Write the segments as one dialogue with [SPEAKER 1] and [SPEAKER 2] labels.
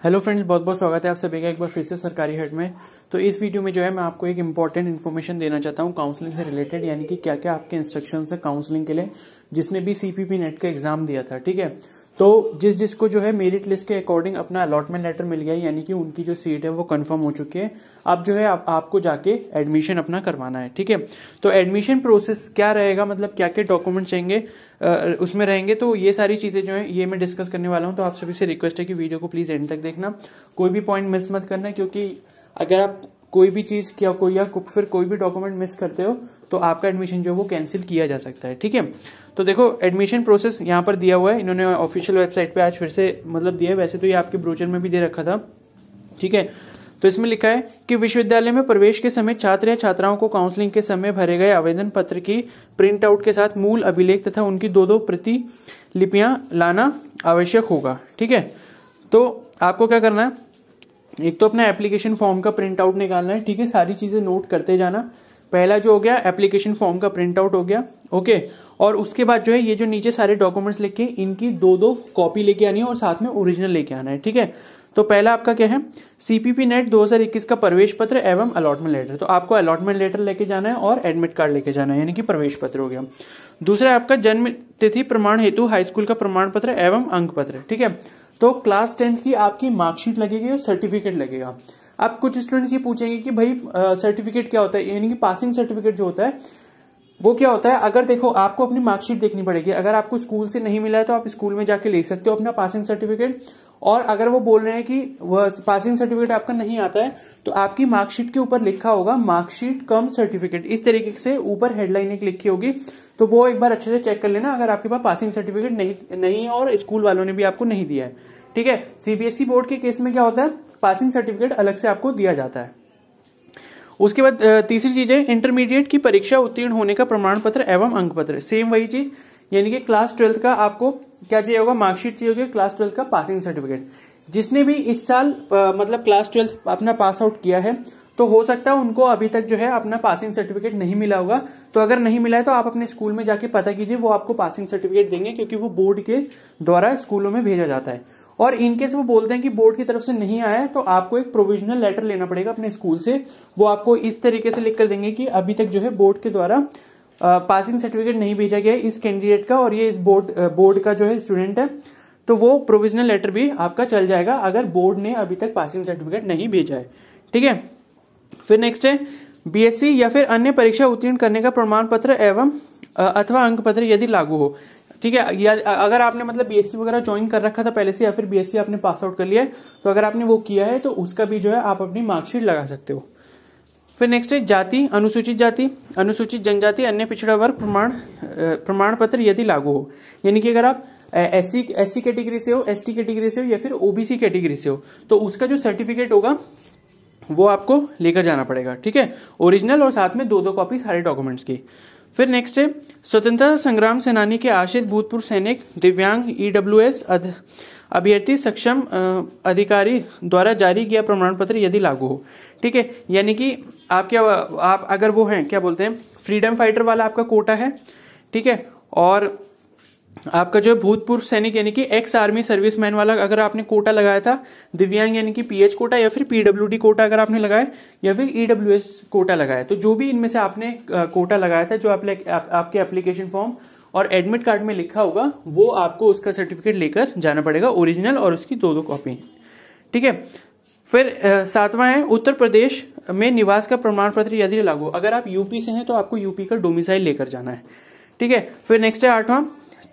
[SPEAKER 1] Hello friends, बहुत बहुत स्वागत है आप सभी का एक बार फिर से सरकारी हेड में। तो इस वीडियो में जो है मैं आपको एक इंपॉर्टेंट इन्फॉर्मेशन देना चाहता हूँ काउंसलिंग से रिलेटेड, यानी कि क्या क्या आपके इंस्ट्रक्शंस है काउंसलिंग के लिए जिसने भी सीपीपी नेट का एग्जाम दिया था। ठीक है, तो जिसको जो है मेरिट लिस्ट के अकॉर्डिंग अपना अलॉटमेंट लेटर मिल गया, यानी कि उनकी जो सीट है वो कंफर्म हो चुकी है। अब जो है आपको जाके एडमिशन अपना करवाना है। ठीक है, तो एडमिशन प्रोसेस क्या रहेगा, मतलब क्या क्या डॉक्यूमेंट चाहिए उसमें रहेंगे, तो ये सारी चीजें जो है ये मैं डिस्कस करने वाला हूं। तो आप सभी से रिक्वेस्ट है कि वीडियो को प्लीज एंड तक देखना, कोई भी पॉइंट मिस मत करना, क्योंकि अगर आप कोई भी चीज फिर कोई भी डॉक्यूमेंट मिस करते हो तो आपका एडमिशन जो है वो कैंसिल किया जा सकता है। ठीक है, तो देखो एडमिशन प्रोसेस यहाँ पर दिया हुआ है, इन्होंने ऑफिशियल वेबसाइट पे आज फिर से मतलब दिया है, वैसे तो ये आपके ब्रोचर में भी दे रखा था। ठीक है, तो इसमें लिखा है कि विश्वविद्यालय में प्रवेश के समय छात्र या छात्राओं को काउंसलिंग के समय भरे गए आवेदन पत्र की प्रिंट आउट के साथ मूल अभिलेख तथा उनकी दो प्रति लिपियां लाना आवश्यक होगा। ठीक है, तो आपको क्या करना है, एक तो अपना एप्लीकेशन फॉर्म का प्रिंट आउट निकालना है। ठीक है, सारी चीजें नोट करते जाना। पहला जो हो गया एप्लीकेशन फॉर्म का प्रिंट आउट हो गया, ओके। और उसके बाद जो है ये जो नीचे सारे डॉक्यूमेंट्स लिखे इनकी दो कॉपी लेके आनी है और साथ में ओरिजिनल लेके आना है। ठीक है, तो पहला आपका क्या है, सीपीपी नेट 2021 का प्रवेश पत्र एवं अलॉटमेंट लेटर। तो आपको अलॉटमेंट लेटर लेके जाना है और एडमिट कार्ड लेके जाना है, यानी कि प्रवेश पत्र हो गया। दूसरा आपका जन्म तिथि प्रमाण हेतु हाई स्कूल का प्रमाण पत्र एवं अंक पत्र। ठीक है, तो क्लास 10th की आपकी मार्कशीट लगेगी और सर्टिफिकेट लगेगा। अब कुछ स्टूडेंट्स ये पूछेंगे कि भाई सर्टिफिकेट क्या होता है, यानी कि पासिंग सर्टिफिकेट जो होता है वो क्या होता है। अगर देखो आपको अपनी मार्कशीट देखनी पड़ेगी, अगर आपको स्कूल से नहीं मिला है तो आप स्कूल में जाके ले सकते हो अपना पासिंग सर्टिफिकेट। और अगर वो बोल रहे हैं कि वह पासिंग सर्टिफिकेट आपका नहीं आता है तो आपकी मार्कशीट के ऊपर लिखा होगा मार्कशीट कम सर्टिफिकेट, इस तरीके से ऊपर हेडलाइन एक लिखी होगी, तो वो एक बार अच्छे से चेक कर लेना अगर आपके पास पासिंग सर्टिफिकेट नहीं है और स्कूल वालों ने भी आपको नहीं दिया है। ठीक है, सीबीएसई बोर्ड के केस में क्या होता है, पासिंग सर्टिफिकेट अलग से आपको दिया जाता है। उसके बाद तीसरी चीज है इंटरमीडिएट की परीक्षा उत्तीर्ण होने का प्रमाण पत्र एवं अंक पत्र। सेम वही चीज, यानी कि क्लास 12th का आपको क्या चाहिए होगा, मार्कशीट चाहिए होगी, क्लास 12th का पासिंग सर्टिफिकेट। जिसने भी इस साल मतलब क्लास 12th अपना पास आउट किया है तो हो सकता है उनको अभी तक जो है अपना पासिंग सर्टिफिकेट नहीं मिला होगा। तो अगर नहीं मिला है तो आप अपने स्कूल में जाके पता कीजिए, वो आपको पासिंग सर्टिफिकेट देंगे, क्योंकि वो बोर्ड के द्वारा स्कूलों में भेजा जाता है। और इनकेस वो बोलते हैं कि बोर्ड की तरफ से नहीं आया है तो आपको एक प्रोविजनल लेटर लेना पड़ेगा अपने स्कूल से। वो आपको इस तरीके से लिख कर देंगे कि अभी तक जो है बोर्ड के द्वारा पासिंग सर्टिफिकेट नहीं भेजा गया है इस कैंडिडेट का, और ये इस बोर्ड का जो है स्टूडेंट है, तो वो प्रोविजनल लेटर भी आपका चल जाएगा अगर बोर्ड ने अभी तक पासिंग सर्टिफिकेट नहीं भेजा है। ठीक है, फिर नेक्स्ट है बीएससी या फिर अन्य परीक्षा उत्तीर्ण करने का प्रमाण पत्र एवं अथवा अंक पत्र यदि लागू हो। ठीक है, या अगर आपने मतलब बीएससी वगैरह ज्वाइन कर रखा था पहले से, या फिर बीएससी आपने पास आउट कर लिया है, तो अगर आपने वो किया है तो उसका भी जो है आप अपनी मार्कशीट लगा सकते हो। फिर नेक्स्ट है जाति, अनुसूचित जनजाति, अन्य पिछड़ा वर्ग प्रमाण पत्र यदि लागू हो। यानी कि अगर आप एससी कैटेगरी से हो, एसटी कैटेगरी से हो या फिर ओबीसी कैटेगरी से हो, तो उसका जो सर्टिफिकेट होगा वो आपको लेकर जाना पड़ेगा। ठीक है, ओरिजिनल और साथ में दो कॉपी सारे डॉक्यूमेंट्स की। फिर नेक्स्ट है स्वतंत्रता संग्राम सेनानी के आश्रित भूतपूर्व सैनिक, दिव्यांग, ईडब्ल्यूएस अभ्यर्थी, सक्षम अधिकारी द्वारा जारी किया प्रमाण पत्र यदि लागू हो। ठीक है, यानी कि आप अगर वो हैं क्या बोलते हैं फ्रीडम फाइटर वाला आपका कोटा है। ठीक है, और आपका जो भूतपूर्व सैनिक यानी कि एक्स आर्मी सर्विसमैन वाला अगर आपने कोटा लगाया था, दिव्यांग यानी कि पीएच कोटा या फिर पीडब्ल्यूडी कोटा अगर आपने लगाया, या फिर ईडब्ल्यूएस कोटा लगाया, तो जो भी इनमें से आपने कोटा लगाया था, जो आपके एप्लीकेशन फॉर्म और एडमिट कार्ड में लिखा होगा, वो आपको उसका सर्टिफिकेट लेकर जाना पड़ेगा, ओरिजिनल और उसकी दो कॉपी। ठीक है, फिर सातवां है उत्तर प्रदेश में निवास का प्रमाण पत्र यदि लागू। अगर आप यूपी से हैं तो आपको यूपी का डोमिसाइल लेकर जाना है। ठीक है, फिर नेक्स्ट है आठवां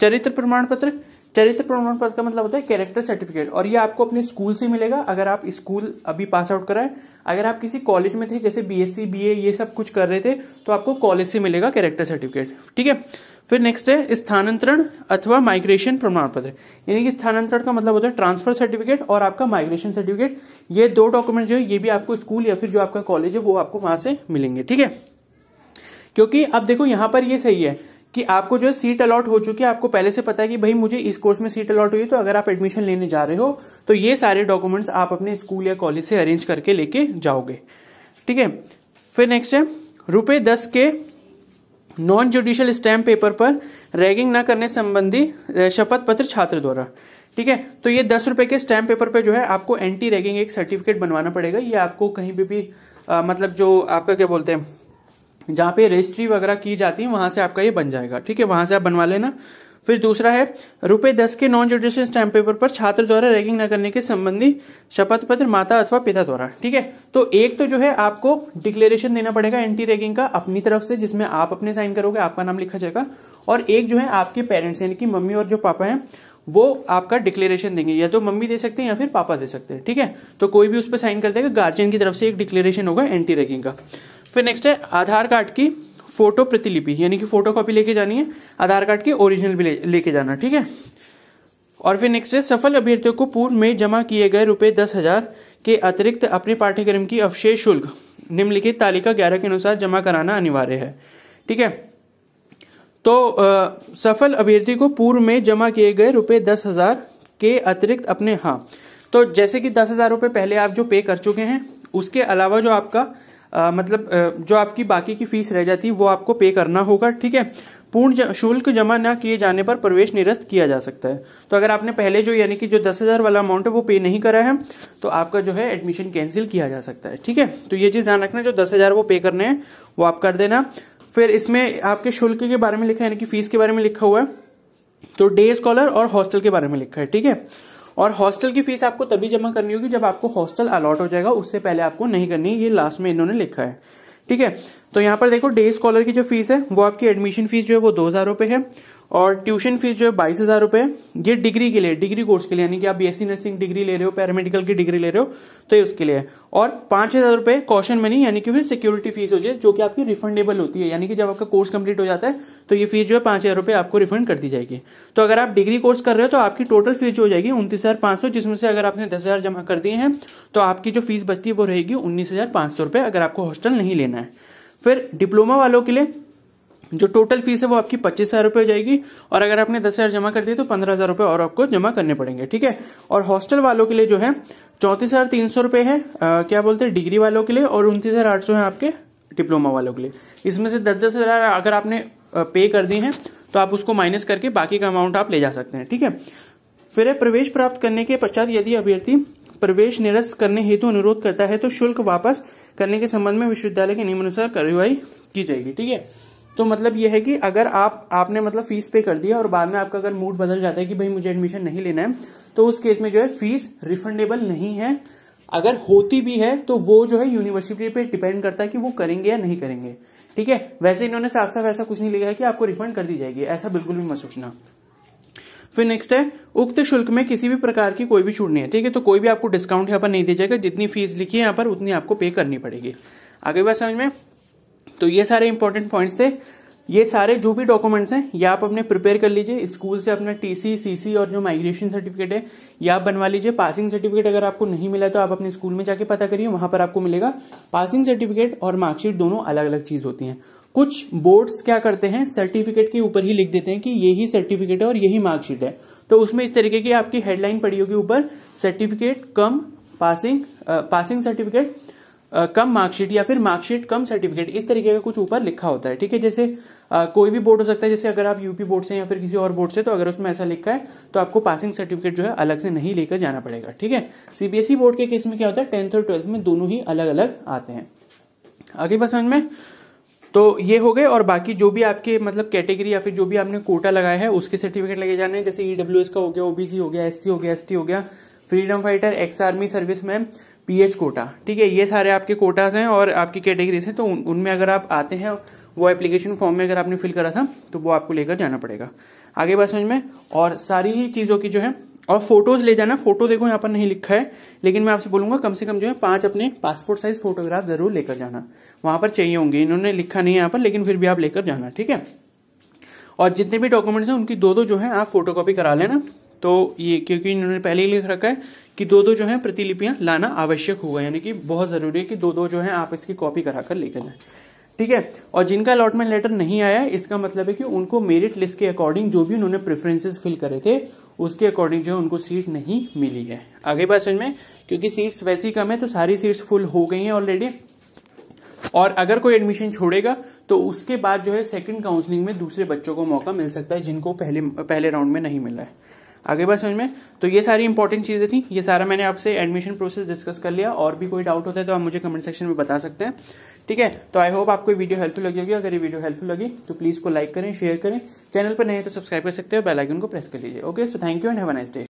[SPEAKER 1] चरित्र प्रमाण पत्र। चरित्र प्रमाण पत्र का मतलब होता है कैरेक्टर सर्टिफिकेट, और ये आपको अपने स्कूल से मिलेगा अगर आप स्कूल अभी पास आउट कराए। अगर आप किसी कॉलेज में थे, जैसे बीएससी बीए ये सब कुछ कर रहे थे, तो आपको कॉलेज से मिलेगा कैरेक्टर सर्टिफिकेट। ठीक है, फिर नेक्स्ट है स्थानांतरण अथवा माइग्रेशन प्रमाण पत्र। यानी कि स्थानांतरण का मतलब होता है ट्रांसफर सर्टिफिकेट और आपका माइग्रेशन सर्टिफिकेट। ये दो डॉक्यूमेंट जो है ये भी आपको स्कूल या फिर जो आपका कॉलेज है वो आपको वहां से मिलेंगे। ठीक है, क्योंकि अब देखो यहां पर ये सही है कि आपको जो सीट अलॉट हो चुकी है, आपको पहले से पता है कि भाई मुझे इस कोर्स में सीट अलॉट हुई है, तो अगर आप एडमिशन लेने जा रहे हो तो ये सारे डॉक्यूमेंट्स आप अपने स्कूल या कॉलेज से अरेंज करके लेके जाओगे। ठीक है, फिर नेक्स्ट है ₹10 के नॉन जुडिशियल स्टैम्प पेपर पर रैगिंग न करने संबंधी शपथ पत्र छात्र द्वारा। ठीक है। तो ये 10 रुपए के स्टैम्प पेपर पे जो है आपको एंटी रैगिंग एक सर्टिफिकेट बनवाना पड़ेगा। ये आपको कहीं पे भी मतलब जो आपका क्या बोलते हैं, जहाँ पे रजिस्ट्री वगैरह की जाती है वहां से आपका ये बन जाएगा, ठीक है, वहां से आप बनवा लेना। फिर दूसरा है ₹10 के नॉन जुडिशियल स्टैम्प पेपर पर छात्र द्वारा रैगिंग न करने के संबंधी शपथ पत्र माता अथवा पिता द्वारा, ठीक है। तो एक तो जो है आपको डिक्लेरेशन देना पड़ेगा एंटी रैगिंग का अपनी तरफ से, जिसमें आप अपने साइन करोगे, आपका नाम लिखा जाएगा, और एक जो है आपके पेरेंट्स यानी कि मम्मी और जो पापा हैं वो आपका डिक्लेरेशन देंगे, या तो मम्मी दे सकते हैं या फिर पापा दे सकते हैं, ठीक है। तो कोई भी उस पर साइन कर देगा, गार्जियन की तरफ से एक डिक्लेरेशन होगा एंटी रैगिंग का। फिर नेक्स्ट है आधार कार्ड की फोटो प्रतिलिपि, यानी कि फोटो कॉपी लेके जानी है, आधार कार्ड की ओरिजिनल भी लेके जाना, ठीक है। और फिर नेक्स्ट है सफल अभ्यर्थियों को पूर्व में जमा किए गए ₹10,000 के अतिरिक्त अपने पाठ्यक्रम की अवशेष शुल्क निम्नलिखित तालिका 11 के अनुसार जमा कराना अनिवार्य है, ठीक है। तो सफल अभ्यर्थी को पूर्व में जमा किए गए ₹10,000 के अतिरिक्त अपने, तो जैसे कि 10,000 रुपए पहले आप जो पे कर चुके हैं, उसके अलावा जो आपका जो आपकी बाकी की फीस रह जाती है वो आपको पे करना होगा, ठीक है। पूर्ण शुल्क जमा न किए जाने पर प्रवेश निरस्त किया जा सकता है। तो अगर आपने पहले जो यानी कि जो 10,000 वाला अमाउंट है वो पे नहीं करा है तो आपका जो है एडमिशन कैंसिल किया जा सकता है, ठीक है। तो ये चीज ध्यान रखना, जो 10,000 वो पे करने हैं वो आप कर देना। फिर इसमें आपके शुल्क के बारे में लिखा है, यानी कि फीस के बारे में लिखा हुआ है, तो डे स्कॉलर और हॉस्टल के बारे में लिखा है, ठीक है। और हॉस्टल की फीस आपको तभी जमा करनी होगी जब आपको हॉस्टल अलॉट हो जाएगा, उससे पहले आपको नहीं करनी है, ये लास्ट में इन्होंने लिखा है, ठीक है। तो यहाँ पर देखो डे स्कॉलर की जो फीस है वो आपकी एडमिशन फीस जो है वो 2,000 रुपए है, और ट्यूशन फीस जो है 22,000 रुपए है। ये डिग्री के लिए, डिग्री कोर्स के लिए, यानी कि आप बीएससी नर्सिंग डिग्री ले रहे हो, पैरामेडिकल की डिग्री ले रहे हो, तो ये उसके लिए है। और 5,000 रुपए कॉशन मनी यानी कि फिर सिक्योरिटी फीस हो जाए, जो कि आपकी रिफंडेबल होती है, यानी कि जब आपका कोर्स कंप्लीट हो जाता है तो ये फीस जो है 5,000 रुपए आपको रिफंड कर दी जाएगी। तो अगर आप डिग्री कोर्स कर रहे हो तो आपकी टोटल फीस जो हो जाएगी 29,500, जिसमें से अगर आपने 10,000 जमा कर दिए हैं तो आपकी जो फीस बचती है वो रहेगी 19,500 रुपए, अगर आपको हॉस्टल नहीं लेना है। फिर डिप्लोमा वालों के लिए जो टोटल फीस है वो आपकी 25,000 रुपए हो जाएगी, और अगर आपने 10,000 जमा कर दिए तो 15,000 रुपए और आपको जमा करने पड़ेंगे, ठीक है। और हॉस्टल वालों के लिए जो है 34,300 रुपए है क्या बोलते हैं डिग्री वालों के लिए, और 29,800 है आपके डिप्लोमा वालों के लिए। इसमें से 10,000 अगर आपने पे कर दी है तो आप उसको माइनस करके बाकी का अमाउंट आप ले जा सकते हैं, ठीक है। फिर प्रवेश प्राप्त करने के पश्चात यदि अभ्यर्थी प्रवेश निरस्त करने हेतु अनुरोध करता है तो शुल्क वापस करने के संबंध में विश्वविद्यालय के नियमानुसार कार्रवाई की जाएगी, ठीक है। तो मतलब यह है कि अगर आपने मतलब फीस पे कर दिया और बाद में आपका अगर मूड बदल जाता है कि भाई मुझे एडमिशन नहीं लेना है, तो उस केस में जो है फीस रिफंडेबल नहीं है। अगर होती भी है तो वो जो है यूनिवर्सिटी पे डिपेंड करता है कि वो करेंगे या नहीं करेंगे, ठीक है। वैसे इन्होंने साफ साफ ऐसा कुछ नहीं लिखा है कि आपको रिफंड कर दी जाएगी, ऐसा बिल्कुल भी मत सोचना। फिर नेक्स्ट है उक्त शुल्क में किसी भी प्रकार की कोई भी छूट नहीं है, ठीक है। तो कोई भी आपको डिस्काउंट यहाँ पर नहीं दिया जाएगा, जितनी फीस लिखी है यहाँ पर उतनी आपको पे करनी पड़ेगी। आगे बात समझ में। तो ये सारे इंपॉर्टेंट पॉइंट्स थे। ये सारे जो भी डॉक्यूमेंट्स हैं ये आप अपने प्रिपेयर कर लीजिए, स्कूल से अपना टीसी, सीसी और जो माइग्रेशन सर्टिफिकेट है ये आप बनवा लीजिए। पासिंग सर्टिफिकेट अगर आपको नहीं मिला तो आप अपने स्कूल में जाके पता करिए, वहां पर आपको मिलेगा। पासिंग सर्टिफिकेट और मार्कशीट दोनों अलग अलग चीज होती हैं। कुछ बोर्ड्स क्या करते हैं, सर्टिफिकेट के ऊपर ही लिख देते हैं कि यही सर्टिफिकेट है और यही मार्कशीट है, तो उसमें इस तरीके की आपकी हेडलाइन पड़ी होगी ऊपर, सर्टिफिकेट कम पासिंग सर्टिफिकेट कम मार्कशीट, या फिर मार्कशीट कम सर्टिफिकेट, इस तरीके का कुछ ऊपर लिखा होता है, ठीक है। जैसे कोई भी बोर्ड हो सकता है, जैसे अगर आप यूपी बोर्ड से या फिर किसी और बोर्ड से, तो अगर उसमें ऐसा लिखा है तो आपको पासिंग सर्टिफिकेट जो है अलग से नहीं लेकर जाना पड़ेगा, ठीक है। सीबीएसई बोर्ड के केस में क्या होता है, 10th और 12th में दोनों ही अलग अलग आते हैं। आगे बस समझ में। तो ये हो गए, और बाकी जो भी आपके मतलब कैटेगरी या फिर जो भी आपने कोटा लगाया है उसके सर्टिफिकेट लगे जाने हैं, जैसे ईडब्ल्यूएस का हो गया, ओबीसी हो गया, एससी हो गया, एसटी हो गया, freedom fighter, ex army serviceman, PH quota, ठीक है। ये सारे आपके कोटास हैं और आपकी कैटेगरीज हैं, तो उनमें अगर आप आते हैं वो एप्लीकेशन फॉर्म में अगर आपने फिल करा था तो वो आपको लेकर जाना पड़ेगा। आगे बात समझ में। और सारी ही चीजों की जो है, और फोटोज ले जाना। फोटो देखो यहाँ पर नहीं लिखा है, लेकिन मैं आपसे बोलूंगा कम से कम जो है 5 अपने पासपोर्ट साइज फोटोग्राफ जरूर लेकर जाना, वहां पर चाहिए होंगे। इन्होंने लिखा नहीं है यहाँ पर, लेकिन फिर भी आप लेकर जाना, ठीक है। और जितने भी डॉक्यूमेंट्स हैं उनकी 2-2 जो है आप फोटोकॉपी करा लेना। तो ये क्योंकि इन्होंने पहले ही लिख रखा है कि 2-2 जो है प्रतिलिपियां लाना आवश्यक होगा, यानी कि बहुत जरूरी है कि 2-2 जो है आप इसकी कॉपी कराकर लेकर जाए, ठीक है। और जिनका अलॉटमेंट लेटर नहीं आया है, इसका मतलब है कि उनको मेरिट लिस्ट के अकॉर्डिंग जो भी उन्होंने प्रेफरेंसेस फिल करे थे उसके अकॉर्डिंग जो है उनको सीट नहीं मिली है। आगे बात समझ में। क्योंकि सीट्स वैसी कम है तो सारी सीट्स फुल हो गई हैं ऑलरेडी, और अगर कोई एडमिशन छोड़ेगा तो उसके बाद जो है सेकंड काउंसलिंग में दूसरे बच्चों को मौका मिल सकता है जिनको पहले राउंड में नहीं मिला है। आगे बात समझ में। तो ये सारी इंपॉर्टेंट चीजें थी, ये सारा मैंने आपसे एडमिशन प्रोसेस डिस्कस कर लिया। और भी कोई डाउट होता है तो आप मुझे कमेंट सेक्शन में बता सकते हैं, ठीक है। तो आई होप आपको वीडियो हेल्पफुल लगी होगी। अगर ये वीडियो हेल्पफुल लगी तो प्लीज को लाइक करें, शेयर करें, चैनल पर नए तो सब्सक्राइब कर सकते हो, बेल आइकन को प्रेस कर लीजिए। Okay, so thank you and have a nice day.